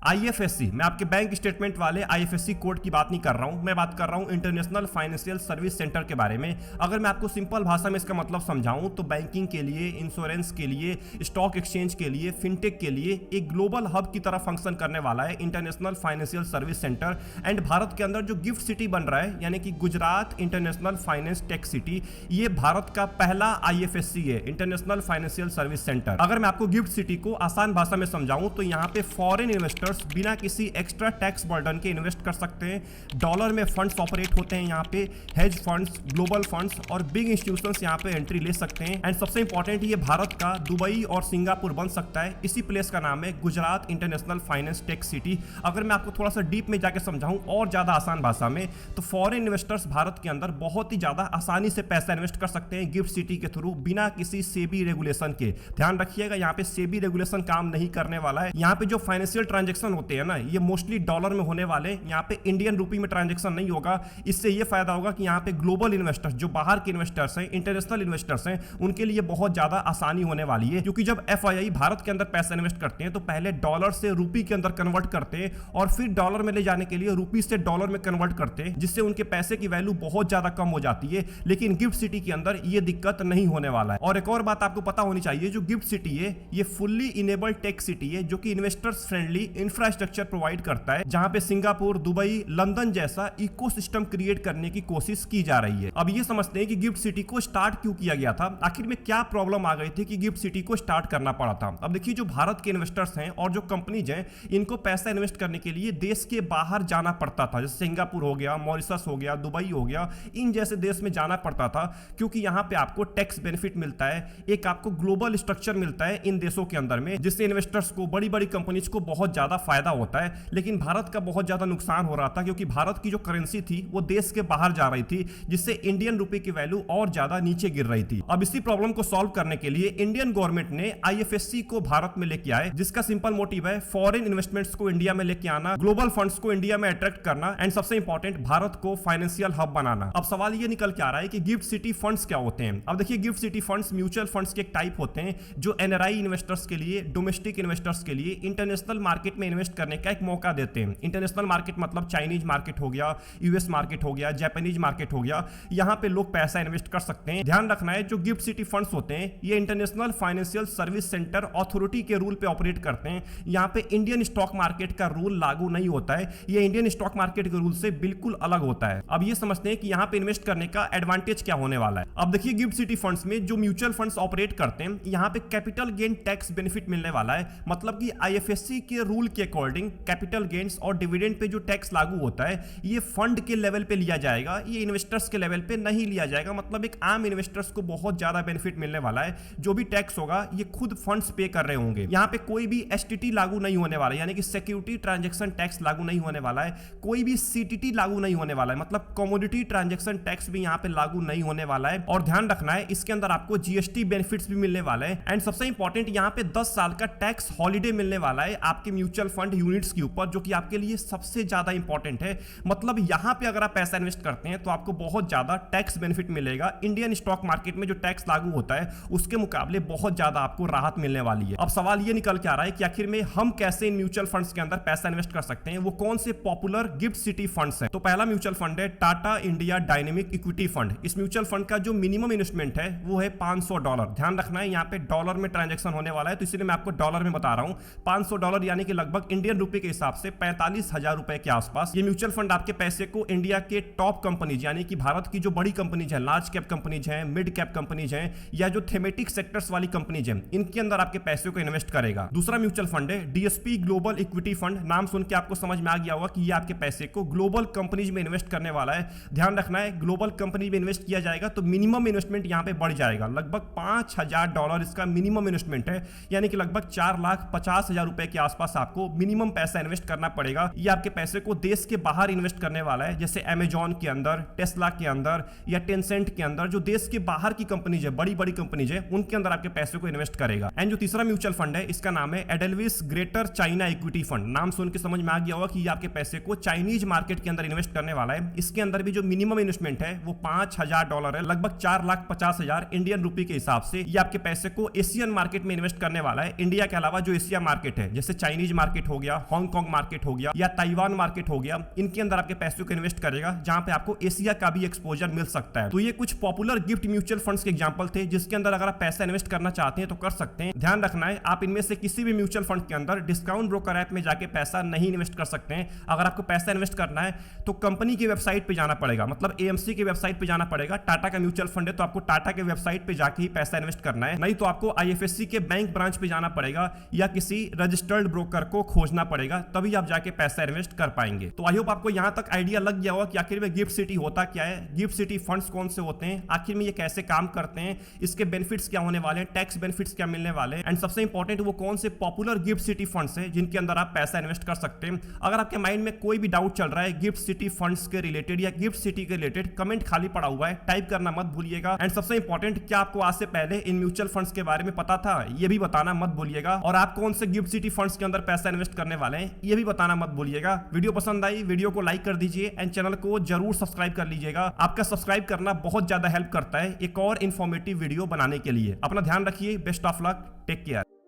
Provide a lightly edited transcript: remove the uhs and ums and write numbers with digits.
IFSC, मैं आपके bank statement वाले आईएफएससी कोड की बात नहीं कर रहा हूं, मैं बात कर रहा हूं इंटरनेशनल फाइनेंशियल सर्विस सेंटर के बारे में। अगर मैं आपको सिंपल भाषा में इसका मतलब समझाऊं तो बैंकिंग के लिए, इंश्योरेंस के लिए, स्टॉक एक्सचेंज के लिए, फिनटेक के लिए एक ग्लोबल हब की तरह फंक्शन करने वाला है international financial service centre. And Bharat के अंदर जो गिफ्ट सिटी बन रहा है यानी कि Gujarat international finance tech city, ये भारत का पहला आईएफएससी है, इंटरनेशनल फाइनेंशियल सर्विस सेंटर। अगर मैं आपको गिफ्ट सिटी को आसान भाषा में समझाऊं तो यहाँ पे फॉरेन इन्वेस्टर बिना किसी एक्स्ट्रा टैक्स बर्डन के इन्वेस्ट कर सकते हैं। डॉलर में फंड्स ऑपरेट होते हैं यहाँ पे, हेज फंड्स, ग्लोबल फंड्स और बिग इंस्टीट्यूशंस यहाँ पे एंट्री ले सकते हैं। एंड सबसे इंपॉर्टेंट, ये भारत का दुबई और सिंगापुर बन सकता है। इसी प्लेस का नाम है Gujarat international finance tech city. अगर मैं आपको थोड़ा सा डीप में जाके समझाऊं और ज्यादा आसान भाषा में, तो फॉरेन इन्वेस्टर्स भारत के अंदर बहुत ही ज्यादा आसानी से पैसा इन्वेस्ट कर सकते हैं गिफ्ट सिटी के थ्रू, बिना किसी सेबी रेगुलेशन के। ध्यान रखिएगा, यहाँ पे सेबी रेगुलेशन काम नहीं करने वाला है। यहाँ पे जो फाइनेंशियल ट्रांजेक्शन होते हैं ना, ये मोस्टली डॉलर में होने वाले, यहाँ पे इंडियन रूपी में ट्रांजैक्शन नहीं होगा। इससे ये फायदा होगा कि यहाँ पे ग्लोबल इन्वेस्टर्स, जो बाहर के इन्वेस्टर्स हैं, इंटरनेशनल इन्वेस्टर्स हैं, उनके लिए बहुत ज्यादा आसानी होने वाली है। क्योंकि जब एफआईआई भारत के अंदर पैसा इन्वेस्ट करते हैं तो पहले डॉलर से रूपी के अंदर कन्वर्ट करते हैं और फिर डॉलर में ले जाने के लिए रूपी से डॉलर में कन्वर्ट करते हैं, जिससे उनके पैसे की वैल्यू बहुत ज्यादा कम हो जाती है। लेकिन गिफ्ट सिटी के अंदर ये दिक्कत नहीं होने वाला है। और एक और बात आपको पता होनी चाहिए, जो गिफ्ट सिटी है ये फुल्ली इनेबल्ड टेक सिटी है, जो कि इन्वेस्टर्स फ्रेंडली इंफ्रास्ट्रक्चर प्रोवाइड करता है, जहां पे सिंगापुर, दुबई, लंदन जैसा इकोसिस्टम क्रिएट करने की कोशिश की जा रही है। अब ये समझते हैं कि गिफ्ट सिटी को स्टार्ट क्यों किया गया था, आखिर में क्या प्रॉब्लम आ गई थी कि गिफ्ट सिटी को स्टार्ट करना पड़ा था। अब देखिए, जो भारत के इन्वेस्टर्स हैं और जो कंपनीज हैं, इनको पैसा इन्वेस्ट करने के लिए देश के बाहर जाना पड़ता था। जैसे सिंगापुर हो गया, मॉरिशस हो गया, दुबई हो गया, इन जैसे देश में जाना पड़ता था, क्योंकि यहां पे आपको टैक्स बेनिफिट मिलता है, एक आपको ग्लोबल स्ट्रक्चर मिलता है इन देशों के अंदर में, जिससे इन्वेस्टर्स को, बड़ी बड़ी कंपनीज को बहुत ज्यादा फायदा होता है। लेकिन भारत का बहुत ज्यादा नुकसान हो रहा था, क्योंकि भारत की जो करेंसी थी वो देश के बाहर जा रही थी, जिससे इंडियन रुपए की वैल्यू और ज्यादा नीचे गिर रही थी। अब इसी प्रॉब्लम को सॉल्व करने के लिए इंडियन गवर्नमेंट ने आईएफएससी को भारत में लेके आए, जिसका सिंपल मोटिव है फॉरेन इन्वेस्टमेंट्स को इंडिया में लेके आना, ग्लोबल फंड्स को इंडिया में अट्रैक्ट करना एंड सबसे इंपॉर्टेंट, भारत को फाइनेंशियल हब बनाना। अब सवाल ये निकल के आ रहा है कि गिफ्ट सिटी फंड्स क्या होते हैं। अब देखिए, gift city funds mutual funds के एक टाइप होते हैं, जो एनआरआई इन्वेस्टर्स के लिए, डोमेस्टिक इन्वेस्टर्स के लिए इंटरनेशनल मार्केट में इन्वेस्ट करने का एक मौका देते हैं। इंटरनेशनल मार्केट मतलब चाइनीज मार्केट हो गया, यूएस मार्केट हो गया, जापानीज मार्केट हो गया, यहां पे लोग पैसा इन्वेस्ट कर सकते हैं। ध्यान रखना है, जो गिफ्ट सिटी फंड्स होते हैं ये international financial service centre authority के रूल पे ऑपरेट करते हैं। यहां पे इंडियन स्टॉक मार्केट का रूल लागू नहीं होता है, ये इंडियन स्टॉक मार्केट के रूल से बिल्कुल अलग होता है। अब ये समझते हैं कि यहां पे इन्वेस्ट करने का एडवांटेज क्या होने वाला है। अब देखिए, गिफ्ट सिटी फंड्स में जो म्यूचुअल फंड्स ऑपरेट करते हैं, यहां पे कैपिटल गेन टैक्स बेनिफिट मिलने वाला है। मतलब कि आईएफएससी के रूल के अकॉर्डिंग कैपिटल गेन्स और डिविडेंड पे जो टैक्स लागू होता है, ये फंड के लेवल पे लिया जाएगा, ये इन्वेस्टर्स के लेवल पे नहीं लिया जाएगा। मतलब एक आम इन्वेस्टर्स को बहुत ज्यादा बेनिफिट मिलने वाला है। जो भी टैक्स होगा ये खुद फंड्स पे कर रहे होंगे। यहाँ पे कोई भी एसटीटी लागू नहीं होने वाला है, यानी कि सिक्योरिटी ट्रांजैक्शन टैक्स लागू नहीं होने वाला है। कोई भी सीटीटी लागू नहीं होने वाला है, मतलब कमोडिटी ट्रांजैक्शन टैक्स भी यहाँ पे लागू नहीं होने वाला है। और ध्यान रखना है, इसके अंदर आपको जीएसटी बेनिफिट्स भी मिलने वाले हैं। एंड सबसे इंपॉर्टेंट, यहाँ पे 10 साल का टैक्स हॉलीडे मिलने वाला है आपके म्यूचुअल फंड यूनिट्स के ऊपर, जो कि आपके लिए सबसे ज्यादा इंपॉर्टेंट है। मतलब यहां पे अगर आप पैसा इन्वेस्ट करते हैं तो आपको बहुत ज्यादा टैक्स बेनिफिट मिलेगा। इंडियन स्टॉक मार्केट में जो टैक्स लागू होता है उसके मुकाबले बहुत ज्यादा आपको राहत मिलने वाली है। अब सवाल ये निकल के आ रहा है कि आखिर में हम कैसे इन म्यूचुअल फंड्स के अंदर पैसा इन्वेस्ट कर सकते हैं, वो कौन से पॉपुलर गिफ्ट सिटी फंड्स हैं। तो पहला म्यूचुअल फंड है Tata India dynamic equity fund. इस म्यूचुअल फंड का जो मिनिमम इन्वेस्टमेंट है वो है $500। ध्यान रखना है, यहाँ पे डॉलर में ट्रांजेक्शन होने वाला है, तो इसलिए मैं आपको डॉलर में बता रहा हूं। $500 यानी कि लगभग इंडियन रुपए के हिसाब से 45,000 रुपए के आसपास। ये म्यूचुअल फंड आपके पैसे को इंडिया के टॉप कंपनीज, यानी कि भारत की जो बड़ी कंपनीज है, लार्ज कैप कंपनीज हैं, मिड कैप कंपनीज हैं, या जो थेमेटिक सेक्टर्स वाली कंपनीज हैं, इनके अंदर आपके पैसे को इन्वेस्ट करेगा। दूसरा म्यूचुअल फंड है डीएसपी ग्लोबल इक्विटी फंड। नाम सुन के आपको समझ में आ गया होगा कि ये आपके पैसे को ग्लोबल कंपनीज में इन्वेस्ट करने वाला है। ध्यान रखना है, ग्लोबल कंपनी में इन्वेस्ट किया जाएगा तो मिनिमम इन्वेस्टमेंट यहां पे बढ़ जाएगा। लगभग $5,000 इसका मिनिमम इन्वेस्टमेंट है, यानी कि लगभग 4,50,000 रुपए के आसपास आपको मिनिमम पैसा इन्वेस्ट करना पड़ेगा। ये आपके पैसे को देश के बाहर इन्वेस्ट करने वाला है, जैसे अमेजॉन के अंदर, टेस्ला के अंदर या टेंसेंट के अंदर, जो देश के बाहर की कंपनीज है, बड़ी बड़ी कंपनीज है, उनके अंदर आपके पैसे को इन्वेस्ट करेगा। एंड जो तीसरा म्यूचुअल फंड है, इसका नाम है एडेलविस ग्रेटर चाइना इक्विटी फंड। नाम सुन के समझ में आ गया होगा कि ये आपके पैसे को चाइनीज मार्केट के अंदर इन्वेस्ट करने वाला है। इसके अंदर भी जो मिनिमम इन्वेस्टमेंट है वो $5,000 है, लगभग 4,50,000 इंडियन रुपए के हिसाब से। ये आपके पैसे को एशियन मार्केट में इन्वेस्ट करने वाला है। इंडिया के अलावा जो एशिया मार्केट है, जैसे चाइनीज मार्केट मार्केट हो गया, हांगकांग मार्केट हो गया या ताइवान मार्केट हो गया, इनके अंदर आपके पैसों को इन्वेस्ट करेगा जहां पे आपको एशिया का भी एक्सपोजर मिल सकता है। तो ये कुछ पॉपुलर गिफ्ट म्यूचुअल फंड्स के एग्जांपल थे जिसके अंदर अगर आप पैसा इन्वेस्ट करना चाहते हैं तो कर सकते हैं। ध्यान रखना है आप इनमें से किसी भी म्यूचुअल फंड के अंदर डिस्काउंट ब्रोकर ऐप में जाके पैसा नहीं इन्वेस्ट कर सकते हैं। अगर आपको पैसा इन्वेस्ट करना है तो कंपनी की वेबसाइट पे जाना पड़ेगा, मतलब एएमसी की वेबसाइट पे जाना पड़ेगा। टाटा का म्यूचुअल फंड है तो आपको टाटा के वेबसाइट पे जाके ही पैसा इन्वेस्ट करना है, नहीं तो आपको आईएफएससी के बैंक ब्रांच पे जाना पड़ेगा या किसी रजिस्टर्ड ब्रोकर को खोजना पड़ेगा, तभी आप जाके पैसा इन्वेस्ट कर पाएंगे। तो आई होप आपको यहां तक आइडिया लग गया होगा कि आखिर में गिफ्ट सिटी होता क्या है, गिफ्ट सिटी फंड्स कौन से होते हैं, आखिर में ये कैसे काम करते हैं, इसके बेनिफिट्स क्या होने वाले हैं, टैक्स बेनिफिट्स क्या मिलने वाले हैं, एंड सबसे इंपॉर्टेंट वो कौन से पॉपुलर गिफ्ट सिटी फंड्स हैं जिनके अंदर आप पैसा इन्वेस्ट कर सकते हैं। अगर आपके माइंड में कोई भी डाउट चल रहा है गिफ्ट सिटी फंड्स के रिलेटेड या गिफ्ट सिटी के रिलेटेड, कमेंट खाली पड़ा हुआ है, टाइप करना मत भूलिएगा। एंड सबसे इंपॉर्टेंट, क्या आपको आज से पहले इन म्यूचुअल फंड्स के बारे में पता था, ये भी बताना मत भूलिएगा। और आप कौन से गिफ्ट सिटी फंड्स के अंदर पैसा इन्वेस्ट करने वाले हैं ये भी बताना मत भूलिएगा। वीडियो पसंद आई, वीडियो को लाइक कर दीजिए एंड चैनल को जरूर सब्सक्राइब कर लीजिएगा। आपका सब्सक्राइब करना बहुत ज्यादा हेल्प करता है एक और इंफॉर्मेटिव वीडियो बनाने के लिए। अपना ध्यान रखिए, best of luck, take care.